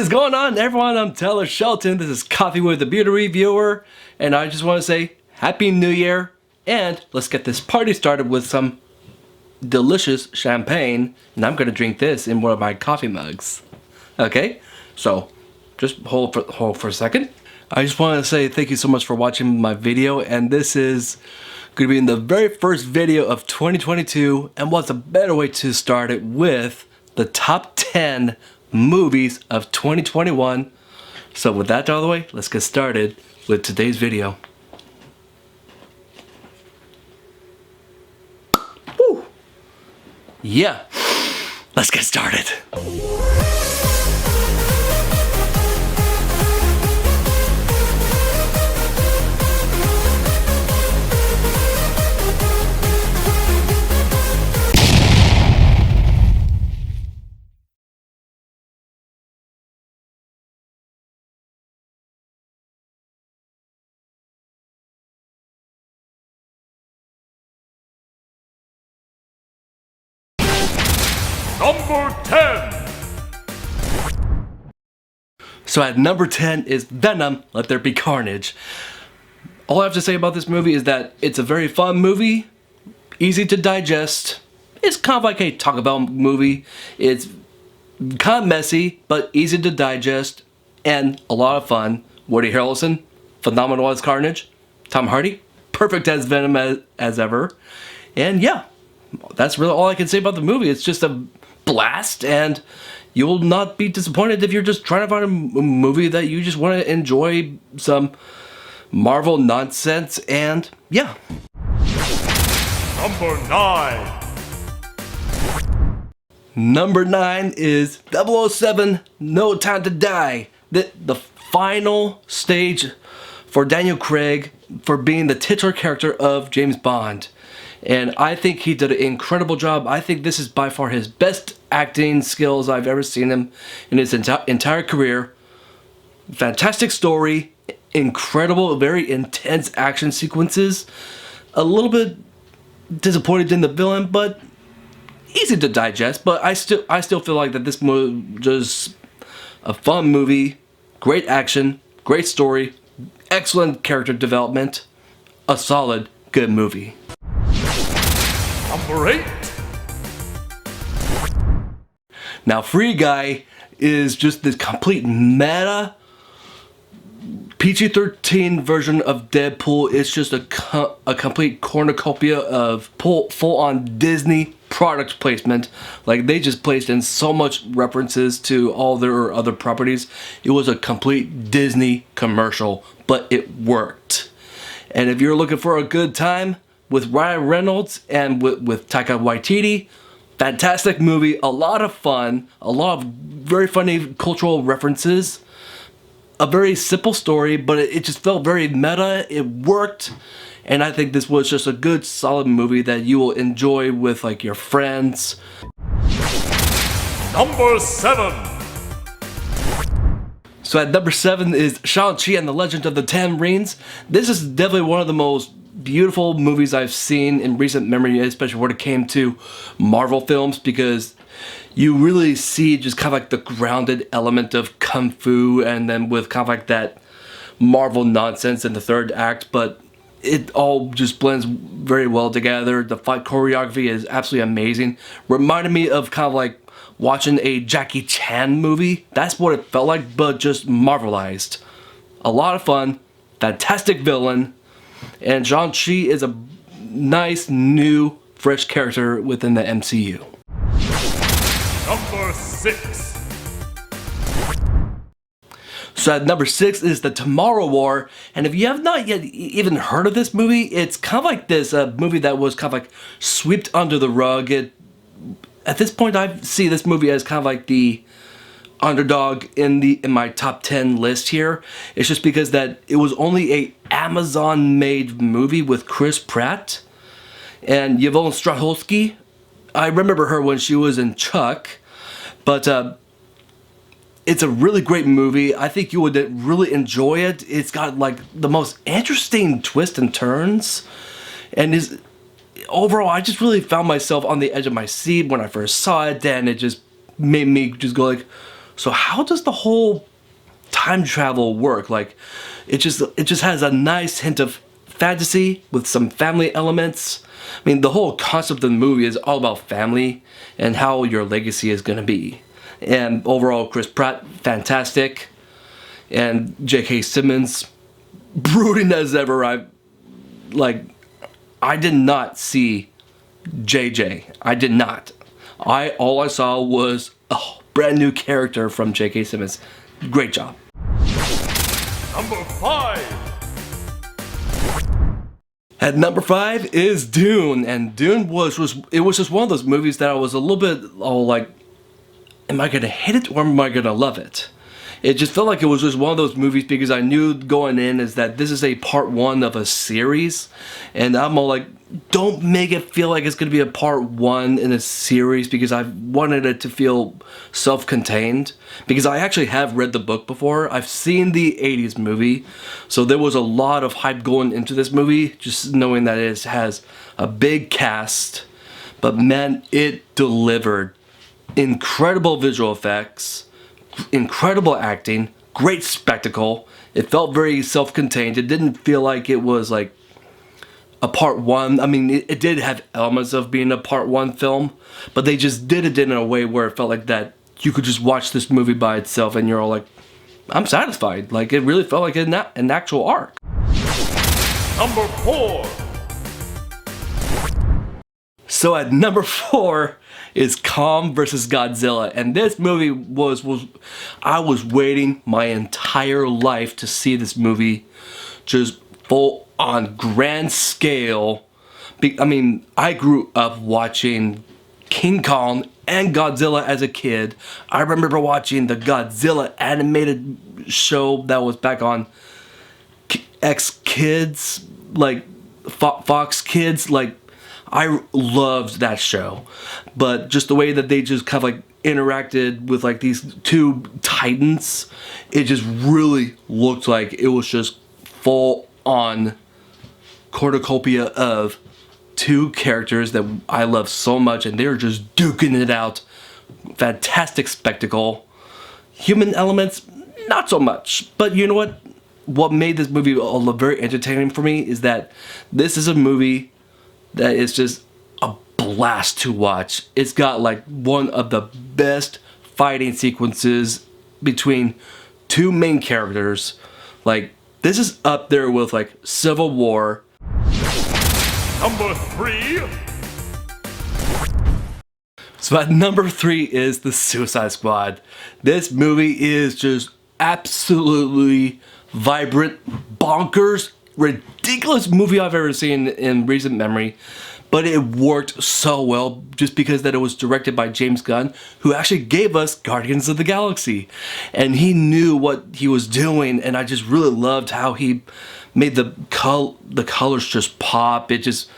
is going on, everyone? I'm Taylor Shelton. This is Coffee with a Beauty Reviewer, and I just want to say Happy New Year, and let's get this party started with some delicious champagne, and I'm gonna drink this in one of my coffee mugs. Okay, so just hold for a second. I just want to say thank you so much for watching my video, and this is going to be in the very first video of 2022, and what's a better way to start it with the top 10 movies of 2021. So with that out of the way, let's get started with today's video. Woo! Yeah, let's get started. Number 10! So at number 10 is Venom, Let There Be Carnage. All I have to say about this movie is that it's a very fun movie, easy to digest. It's kind of like a Taco Bell movie. It's kind of messy, but easy to digest and a lot of fun. Woody Harrelson, phenomenal as Carnage. Tom Hardy, perfect as Venom as ever. And yeah, that's really all I can say about the movie. It's just a blast, and you will not be disappointed if you're just trying to find a movie that you just want to enjoy some Marvel nonsense. And yeah. Number 9. Number 9 is 007 No Time to Die. The final stage for Daniel Craig for being the titular character of James Bond. And I think he did an incredible job. I think this is by far his best acting skills I've ever seen him in his entire career. Fantastic story, incredible, very intense action sequences. A little bit disappointed in the villain, but easy to digest. But I still feel like that this movie was a fun movie, great action, great story, excellent character development, a solid, good movie. Number 8. Now, Free Guy is just this complete meta PG-13 version of Deadpool. It's just a complete cornucopia of full-on Disney product placement. Like, they just placed in so much references to all their other properties. It was a complete Disney commercial, but it worked. And if you're looking for a good time with Ryan Reynolds and with Taika Waititi, fantastic movie, a lot of fun, a lot of very funny cultural references, a very simple story, but it just felt very meta, it worked, and I think this was just a good, solid movie that you will enjoy with like your friends. Number 7. So at number 7 is Shang-Chi and the Legend of the Ten Rings. This is definitely one of the most beautiful movies I've seen in recent memory, especially when it came to Marvel films, because you really see just kind of like the grounded element of kung fu, and then with kind of like that Marvel nonsense in the third act, but it all just blends very well together. The fight choreography is absolutely amazing. Reminded me of kind of like watching a Jackie Chan movie. That's what it felt like, but just Marvelized. A lot of fun, fantastic villain, and Shang-Chi is a nice, new, fresh character within the MCU. Number 6. So at number 6 is The Tomorrow War, and if you have not yet even heard of this movie, it's kind of like this movie that was kind of like swept under the rug. At this point, I see this movie as kind of like the underdog in my top 10 list here. It's just because that it was only a Amazon made movie with Chris Pratt and Yvonne Strahovski. I remember her when she was in Chuck, but it's a really great movie. I think you would really enjoy it. It's got like the most interesting twists and turns, and overall I just really found myself on the edge of my seat when I first saw it, and it just made me just go like, So how does the whole time travel work? Like, it just has a nice hint of fantasy with some family elements. I mean, the whole concept of the movie is all about family and how your legacy is going to be. And overall, Chris Pratt, fantastic. And J.K. Simmons, brooding as ever. I did not see JJ. I did not. All I saw was a brand new character from J.K. Simmons. Great job. Number 5. At number 5 is Dune, and Dune was just one of those movies that I was a little bit like, am I gonna hate it or am I gonna love it? It just felt like it was just one of those movies because I knew going in is that this is a part 1 of a series, and I'm all like, don't make it feel like it's gonna be a part 1 in a series, because I wanted it to feel self-contained. Because I actually have read the book before. I've seen the 80s movie, so there was a lot of hype going into this movie, just knowing that it has a big cast. But man, it delivered. Incredible visual effects, incredible acting, great spectacle. It felt very self-contained. It didn't feel like it was like a part 1. I mean, it did have elements of being a part 1 film, but they just did it in a way where it felt like that you could just watch this movie by itself and you're all like, I'm satisfied. Like, it really felt like an actual arc. Number 4. So at number 4 is Kong vs. Godzilla, and this movie was I was waiting my entire life to see this movie, just full on grand scale. I mean, I grew up watching King Kong and Godzilla as a kid. I remember watching the Godzilla animated show that was back on X Kids, like Fox Kids. Like, I loved that show, but just the way that they just kind of like interacted with like these two titans, it just really looked like it was just full on cornucopia of two characters that I love so much, and they're just duking it out. Fantastic spectacle. Human elements, not so much, but you know what? What made this movie very entertaining for me is that this is a movie that is just a blast to watch. It's got like one of the best fighting sequences between two main characters. Like, this is up there with like Civil War. Number 3. So at number 3 is The Suicide Squad. This movie is just absolutely vibrant, bonkers, ridiculous movie I've ever seen in recent memory. But it worked so well just because that it was directed by James Gunn, who actually gave us Guardians of the Galaxy. And he knew what he was doing, and I just really loved how he made the colors just pop. It just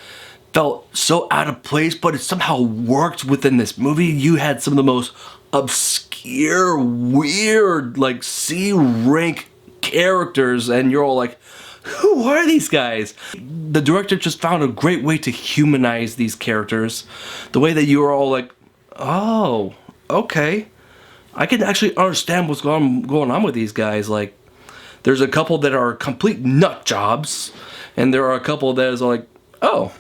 felt so out of place, but it somehow worked within this movie. You had some of the most obscure, weird, like C-rank characters, and you're all like, who are these guys? The director just found a great way to humanize these characters. The way that you were all like, oh, okay. I can actually understand what's going on with these guys. Like, there's a couple that are complete nut jobs, and there are a couple that is like, oh,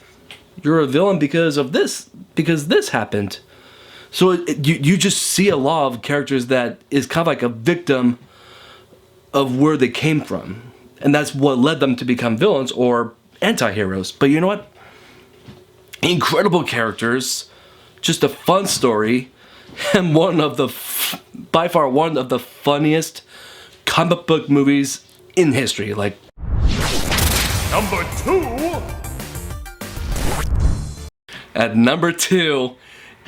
you're a villain because of this, because this happened. So you just see a lot of characters that is kind of like a victim of where they came from. And that's what led them to become villains or anti-heroes. But you know what? Incredible characters, just a fun story, and by far one of the funniest comic book movies in history. Like, Number 2. at number 2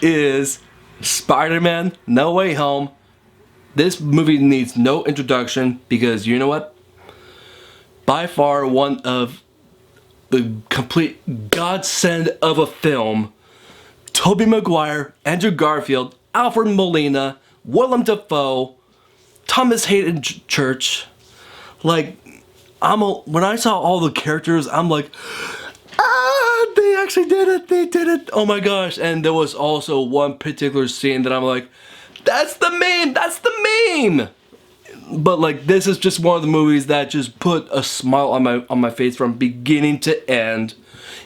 is Spiderman No Way Home. This movie needs no introduction because you know what? By far one of the complete godsend of a film. Tobey Maguire, Andrew Garfield, Alfred Molina, Willem Dafoe, Thomas Hayden Church. Like, when I saw all the characters, I'm like, they actually did it, they did it, oh my gosh. And there was also one particular scene that I'm like, That's the meme. That's the meme. But like, this is just one of the movies that just put a smile on my face from beginning to end.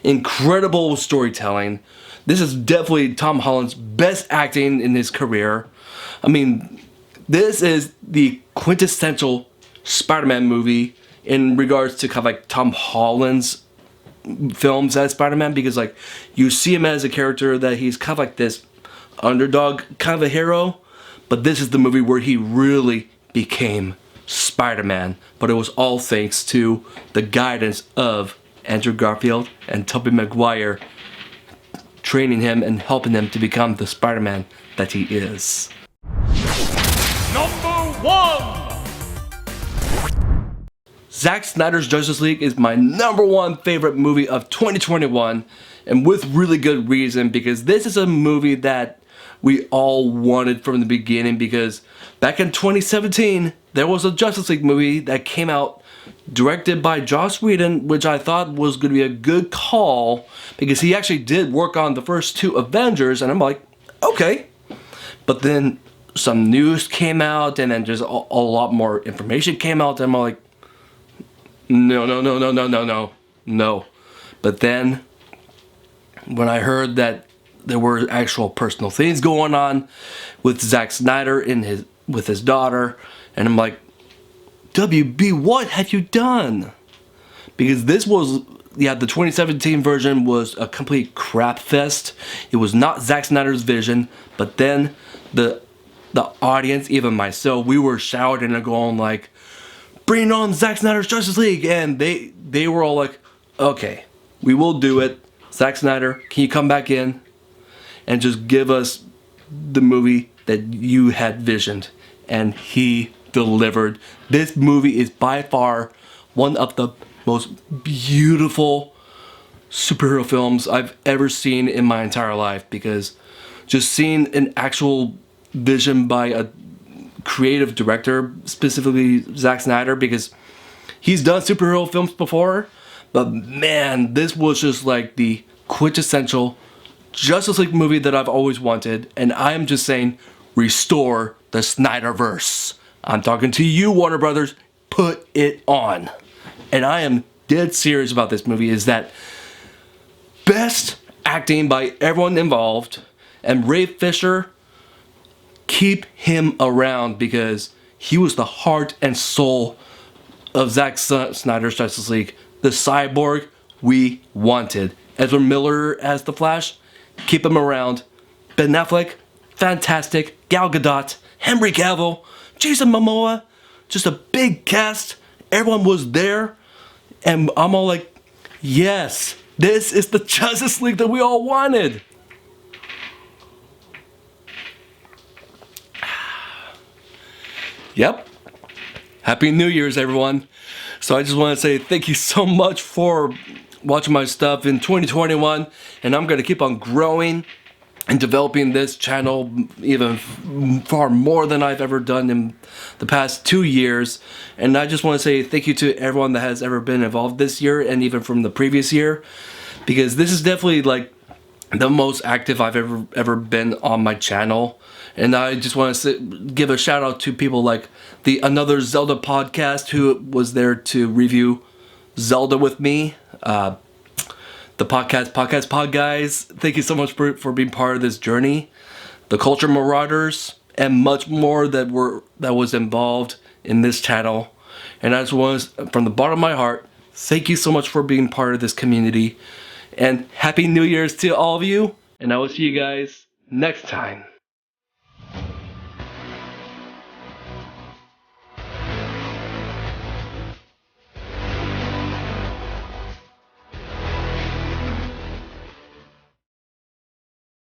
Incredible storytelling. This is definitely Tom Holland's best acting in his career. I mean, this is the quintessential Spider-Man movie in regards to kind of like Tom Holland's films as Spider-Man, because like you see him as a character that he's kind of like this underdog kind of a hero, but this is the movie where he really became Spider-Man. But it was all thanks to the guidance of Andrew Garfield and Tobey Maguire, training him and helping him to become the Spider-Man that he is. Number 1. Zack Snyder's Justice League is my number one favorite movie of 2021, and with really good reason, because this is a movie that we all wanted from the beginning, because back in 2017 there was a Justice League movie that came out directed by Joss Whedon, which I thought was going to be a good call because he actually did work on the first two Avengers, and I'm like, okay. But then some news came out, and then just a lot more information came out, and I'm like, no. But then when I heard that there were actual personal things going on with Zack Snyder with his daughter, and I'm like, WB, what have you done? Because this was, the 2017 version was a complete crap fest. It was not Zack Snyder's vision. But then the audience, even myself, we were shouting and going like, bring on Zack Snyder's Justice League, and they were all like, okay, we will do it. Zack Snyder, can you come back in and just give us the movie that you had visioned? And he delivered. This movie is by far one of the most beautiful superhero films I've ever seen in my entire life, because just seeing an actual vision by a creative director, specifically Zack Snyder, because he's done superhero films before, but man, this was just like the quintessential Justice League movie that I've always wanted. And I am just saying, restore the Snyderverse. I'm talking to you, Warner Brothers, put it on. And I am dead serious about this movie. Is that best acting by everyone involved, and Ray Fisher, keep him around, because he was the heart and soul of Zack Snyder's Justice League. The cyborg we wanted. Ezra Miller as the Flash, keep him around. Ben Affleck, fantastic. Gal Gadot, Henry Cavill, Jason Momoa, just a big cast. Everyone was there, and I'm all like, yes, this is the Justice League that we all wanted. Yep. Happy New Year's, everyone. So I just want to say thank you so much for watching my stuff in 2021. And I'm going to keep on growing and developing this channel even far more than I've ever done in the past 2 years. And I just want to say thank you to everyone that has ever been involved this year, and even from the previous year. Because this is definitely like the most active I've ever been on my channel. And I just want to give a shout out to people like the Another Zelda podcast, who was there to review Zelda with me. The podcast pod guys, thank you so much for being part of this journey. The Culture Marauders, and much more that was involved in this channel. And I just want to, from the bottom of my heart, thank you so much for being part of this community. And Happy New Year's to all of you. And I will see you guys next time.